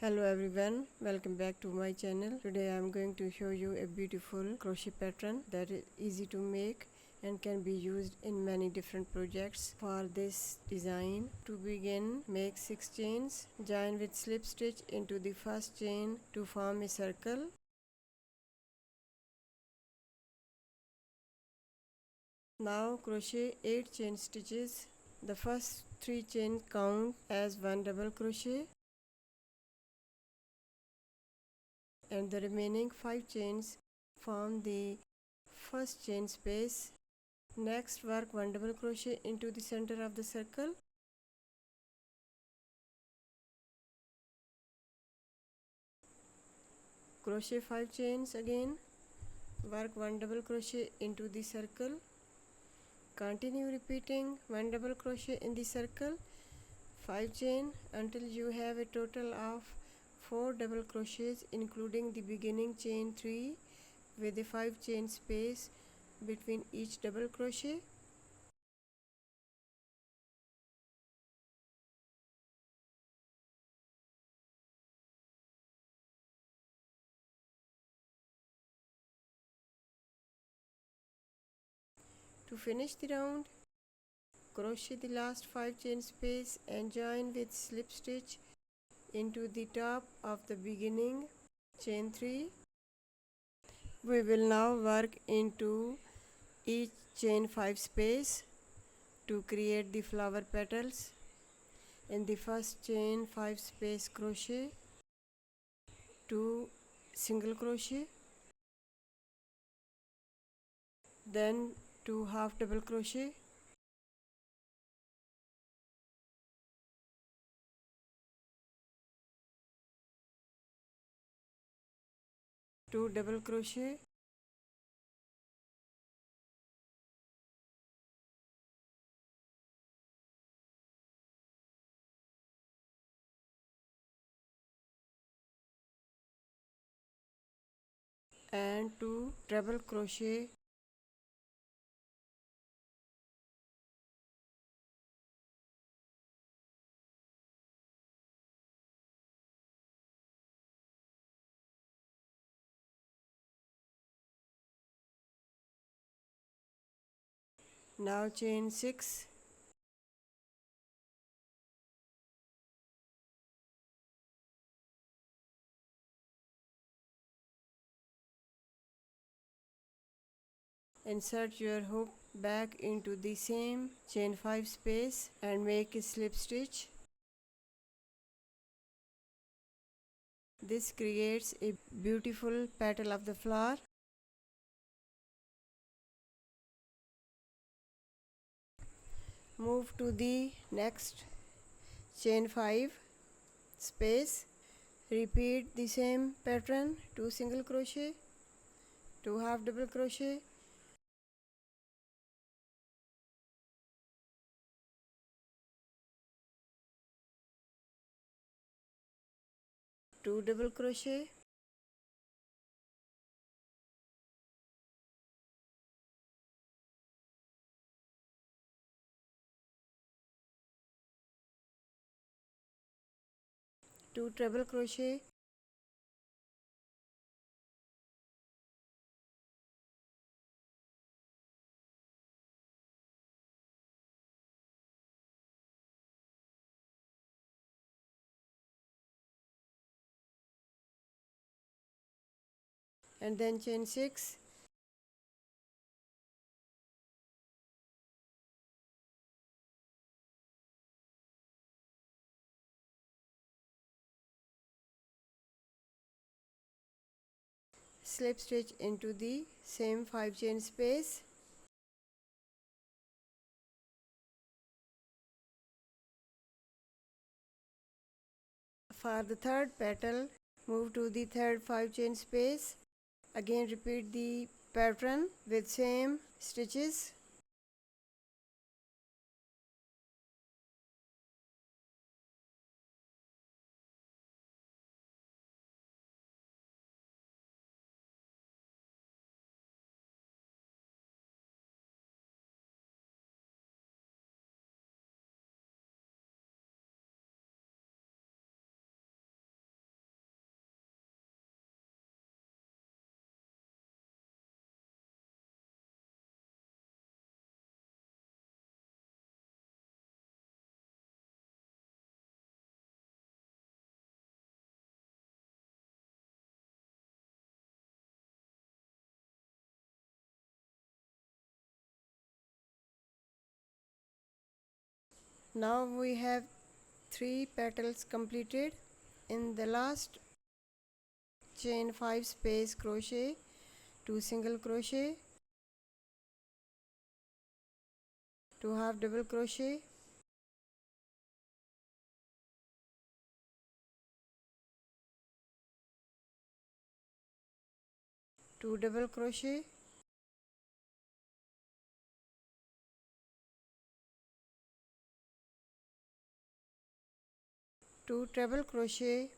Hello everyone, welcome back to my channel. Today I am going to show you a beautiful crochet pattern that is easy to make and can be used in many different projects. For this design, to begin, make 6 chains, join with slip stitch into the first chain to form a circle. Now crochet 8 chain stitches. The first 3 chains count as one double crochet and the remaining 5 chains form the first chain space. Next, work one double crochet into the center of the circle. Crochet 5 chains again. Work one double crochet into the circle. Continue repeating one double crochet in the circle, 5 chain until you have a total of 4 double crochets including the beginning chain 3 with a 5 chain space between each double crochet. To finish the round, crochet the last 5 chain space and join with slip stitch into the top of the beginning chain 3. We will now work into each chain 5 space to create the flower petals. In the first chain 5 space crochet, 2 single crochet, then 2 half double crochet, 2 double crochet, and 2 treble crochet. Now chain 6, insert your hook back into the same chain 5 space and make a slip stitch. This creates a beautiful petal of the flower. Move to the next chain 5 space, repeat the same pattern, 2 single crochet, 2 half double crochet, 2 double crochet, two treble crochet, and then chain 6, slip stitch into the same 5 chain space. For the third petal, move to the third 5 chain space. Again repeat the pattern with same stitches. Now we have 3 petals completed. In the last chain 5 space crochet, 2 single crochet, 2 half double crochet, 2 double crochet, two treble crochet,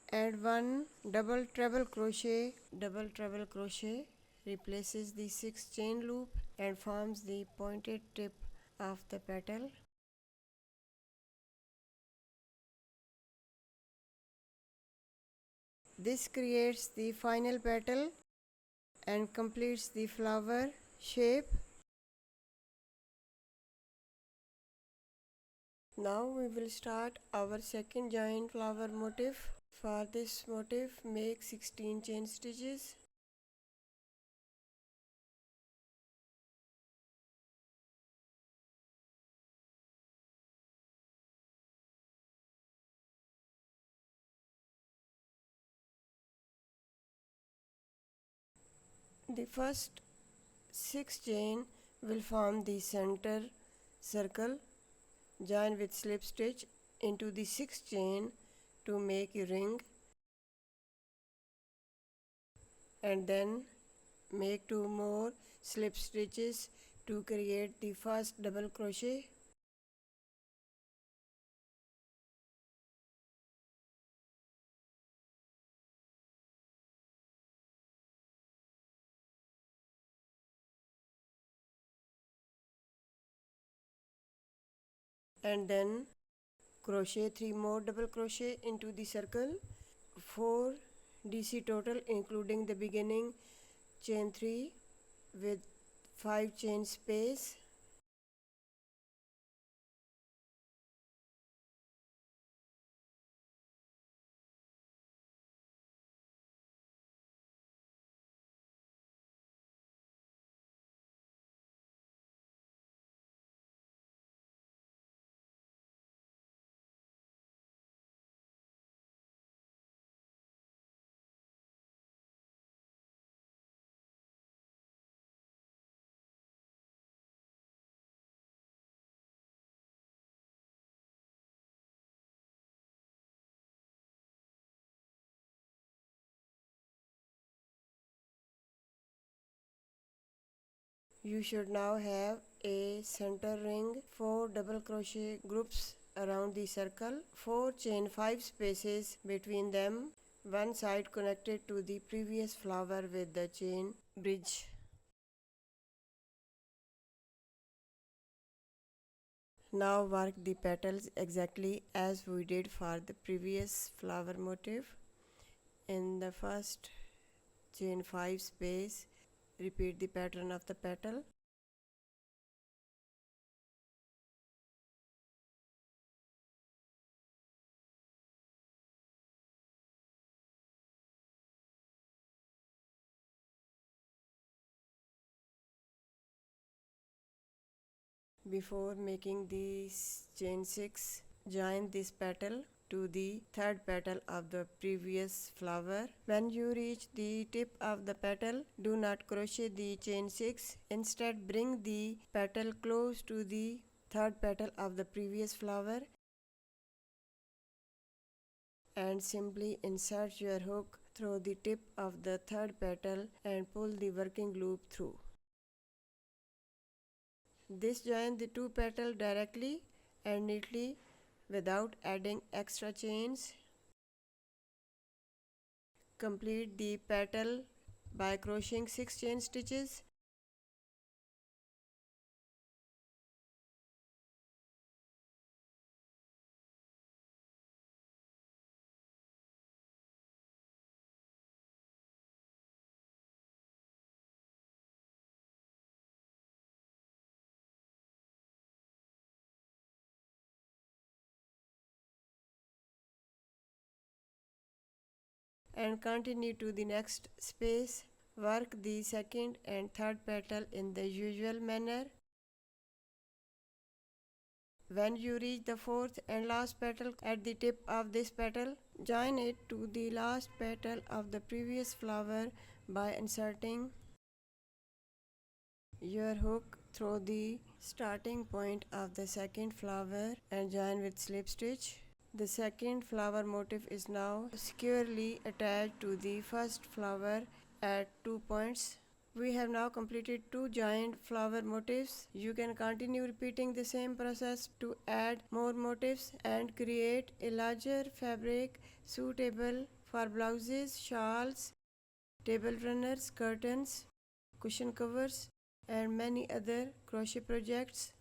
and 1 double treble crochet. Double treble crochet replaces the 6th chain loop and forms the pointed tip of the petal. This creates the final petal and completes the flower shape. Now we will start our second giant flower motif. For this motif, make 16 chain stitches. The first 6 chain will form the center circle. Join with slip stitch into the 6th chain to make a ring, and then make 2 more slip stitches to create the first double crochet. And then crochet 3 more double crochet into the circle. 4 DC total including the beginning chain 3 with 5 chain space. You should now have a center ring, 4 double crochet groups around the circle, 4 chain 5 spaces between them, one side connected to the previous flower with the chain bridge. Now work the petals exactly as we did for the previous flower motif. In the first chain 5 space, repeat the pattern of the petal. Before making the chain 6, join this petal to the third petal of the previous flower. When you reach the tip of the petal, do not crochet the chain 6. Instead, bring the petal close to the third petal of the previous flower and simply insert your hook through the tip of the third petal and pull the working loop through. This joins the 2 petals directly and neatly without adding extra chains. Complete the petal by crocheting 6 chain stitches. And continue to the next space. Work the second and third petal in the usual manner. When you reach the fourth and last petal at the tip of this petal, join it to the last petal of the previous flower by inserting your hook through the starting point of the second flower and join with slip stitch. The second flower motif is now securely attached to the first flower at 2 points. We have now completed 2 joined flower motifs. You can continue repeating the same process to add more motifs and create a larger fabric suitable for blouses, shawls, table runners, curtains, cushion covers, and many other crochet projects.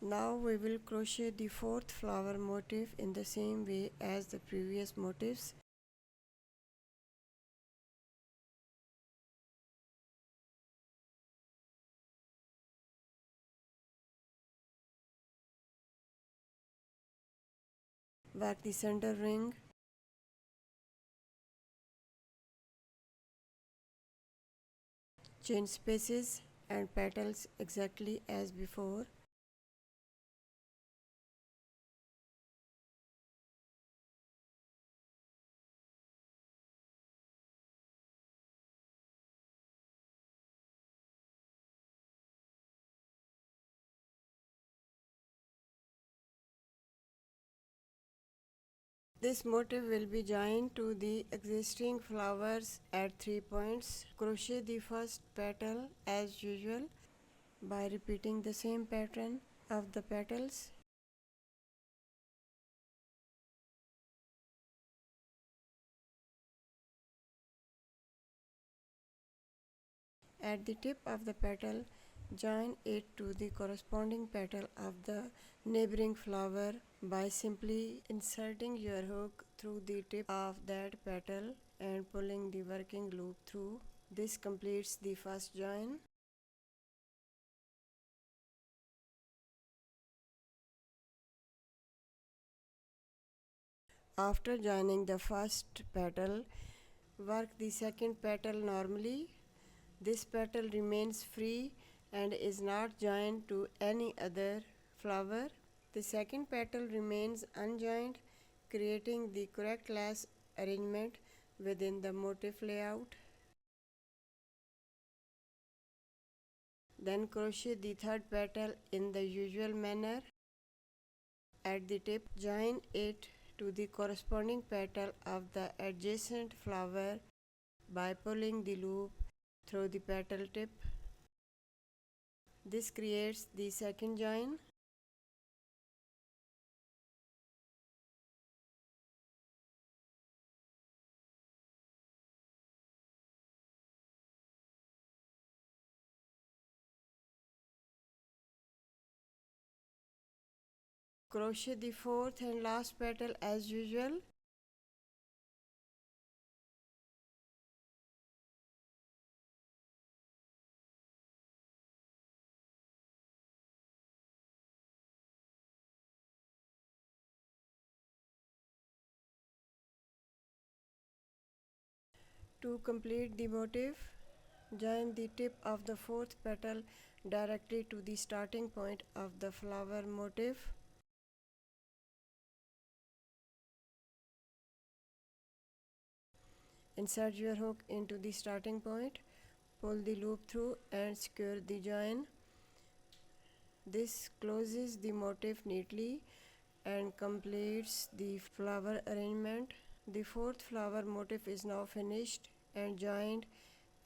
Now we will crochet the fourth flower motif in the same way as the previous motifs. Work the center ring, chain spaces and petals exactly as before. This motif will be joined to the existing flowers at 3 points. Crochet the first petal as usual by repeating the same pattern of the petals. At the tip of the petal, join it to the corresponding petal of the neighboring flower by simply inserting your hook through the tip of that petal and pulling the working loop through. This completes the first join. After joining the first petal, work the second petal normally. This petal remains free and is not joined to any other flower. The second petal remains unjoined, creating the correct lace arrangement within the motif layout. Then crochet the third petal in the usual manner. At the tip, join it to the corresponding petal of the adjacent flower by pulling the loop through the petal tip. This creates the second join. Crochet the fourth and last petal as usual. To complete the motif, join the tip of the fourth petal directly to the starting point of the flower motif. Insert your hook into the starting point, pull the loop through and secure the join. This closes the motif neatly and completes the flower arrangement. The fourth flower motif is now finished and joined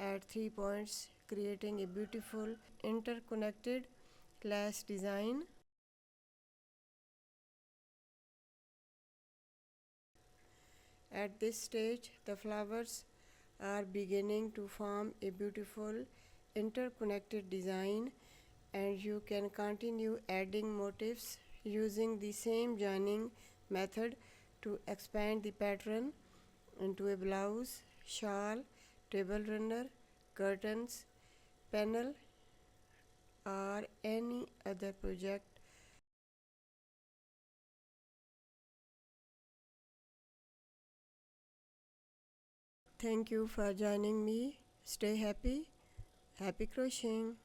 at 3 points, creating a beautiful interconnected lace design. At this stage, the flowers are beginning to form a beautiful interconnected design, and you can continue adding motifs using the same joining method to expand the pattern into a blouse, shawl, table runner, curtains, panel, or any other project. Thank you for joining me. Stay happy. Happy crocheting.